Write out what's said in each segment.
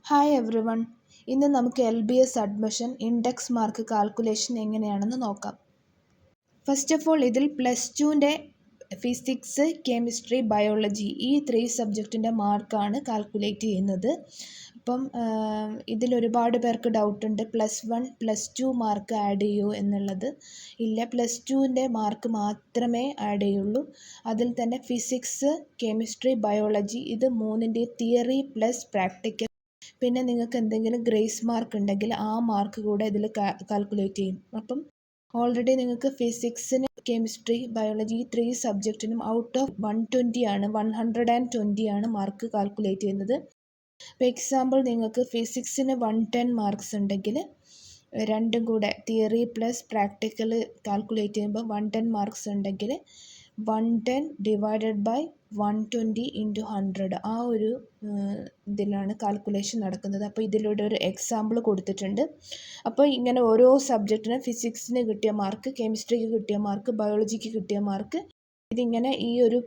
Hi every one. ഇന്ന് നമുക്ക് LBS admission index mark calculation എങ്ങനെയാണെന്ന് നോക്കാം. ഫസ്റ്റ് ഓഫ് ഓൾ ഇതിൽ +2ൻ്റെ ഫിസിക്സ്, കെമിസ്ട്രി, ബയോളജി ഈ 3 സബ്ജക്റ്റിൻ്റെ മാർക്കാണ് കാൽക്കുലേറ്റ് ചെയ്യുന്നത്. അപ്പം ഇതിലൊരുപാട് പേർക്ക് ഡൗട്ടുണ്ട്, +1 +2 മാർക്ക് ആഡ് ചെയ്യൂ എന്നുള്ളത്. ഇല്ല, +2ൻ്റെ മാർക്ക് മാത്രമേ ആഡ് ചെയ്യുള്ളൂ. അതിൽ തന്നെ ഫിസിക്സ്, കെമിസ്ട്രി, ബയോളജി ഇത് മൂന്നിൻ്റെ തിയറി പ്ലസ് പ്രാക്ടിക്കൽ. പിന്നെ നിങ്ങൾക്ക് എന്തെങ്കിലും ഗ്രേസ് മാർക്ക് ഉണ്ടെങ്കിൽ ആ മാർക്ക് കൂടെ ഇതിൽ കാൽക്കുലേറ്റ് ചെയ്യും. അപ്പം ഓൾറെഡി നിങ്ങൾക്ക് ഫിസിക്സിന്, കെമിസ്ട്രി, ബയോളജി 3 സബ്ജക്റ്റിനും ഔട്ട് ഓഫ് 120 ആണ് മാർക്ക് കാൽക്കുലേറ്റ് ചെയ്യുന്നത്. ഇപ്പോൾ എക്സാമ്പിൾ നിങ്ങൾക്ക് ഫിസിക്സിന് 110 മാർക്സ് ഉണ്ടെങ്കിൽ രണ്ടും കൂടെ തിയറി പ്ലസ് പ്രാക്ടിക്കൽ കാൽക്കുലേറ്റ് ചെയ്യുമ്പോൾ 110 മാർക്സ് ഉണ്ടെങ്കിൽ 110 ഡിവൈഡഡ് ബൈ 120 ഇൻറ്റു 100 ആ ഒരു ഇതിലാണ് കാൽക്കുലേഷൻ നടക്കുന്നത്. അപ്പോൾ ഇതിലൂടെ ഒരു എക്സാമ്പിൾ കൊടുത്തിട്ടുണ്ട്. അപ്പോൾ ഇങ്ങനെ ഓരോ സബ്ജക്റ്റിന് ഫിസിക്സിന് കിട്ടിയ മാർക്ക്, കെമിസ്ട്രിക്ക് കിട്ടിയ മാർക്ക്, ബയോളജിക്ക് കിട്ടിയ മാർക്ക് ഇതിങ്ങനെ ഈ ഒരു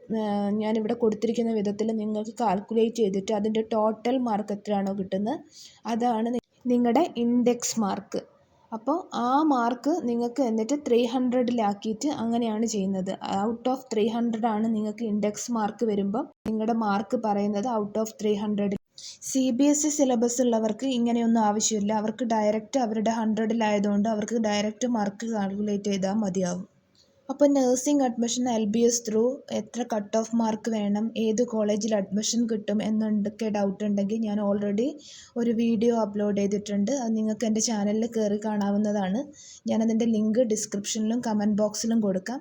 ഞാനിവിടെ കൊടുത്തിരിക്കുന്ന വിധത്തിൽ നിങ്ങൾക്ക് കാൽക്കുലേറ്റ് ചെയ്തിട്ട് അതിൻ്റെ ടോട്ടൽ മാർക്ക് എത്രയാണോ കിട്ടുന്നത് അതാണ് നിങ്ങളുടെ ഇൻഡെക്സ് മാർക്ക്. അപ്പോൾ ആ മാർക്ക് നിങ്ങൾക്ക് എന്നിട്ട് 300-ലാക്കിയിട്ട് അങ്ങനെയാണ് ചെയ്യുന്നത്. ഔട്ട് ഓഫ് 300 ആണ് നിങ്ങൾക്ക് ഇൻഡെക്സ് മാർക്ക് വരുമ്പോൾ നിങ്ങളുടെ മാർക്ക് പറയുന്നത് ഔട്ട് ഓഫ് 300. CBSE സിലബസ് ഉള്ളവർക്ക് ഇങ്ങനെയൊന്നും ആവശ്യമില്ല. അവർക്ക് ഡയറക്റ്റ് അവരുടെ 100-ലായതുകൊണ്ട് അവർക്ക് ഡയറക്റ്റ് മാർക്ക് കാൽക്കുലേറ്റ് ചെയ്താൽ മതിയാവും. അപ്പോൾ നഴ്സിംഗ് അഡ്മിഷൻ LBS ത്രൂ എത്ര കട്ട് ഓഫ് മാർക്ക് വേണം, ഏത് കോളേജിൽ അഡ്മിഷൻ കിട്ടും എന്നൊക്കെ ഡൗട്ട് ഉണ്ടെങ്കിൽ ഞാൻ ഓൾറെഡി ഒരു വീഡിയോ അപ്ലോഡ് ചെയ്തിട്ടുണ്ട്. അത് നിങ്ങൾക്ക് എൻ്റെ ചാനലിൽ കയറി കാണാവുന്നതാണ്. ഞാനതിൻ്റെ ലിങ്ക് ഡിസ്ക്രിപ്ഷനിലും കമൻറ്റ് ബോക്സിലും കൊടുക്കാം.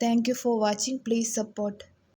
Thank you for watching. Please support.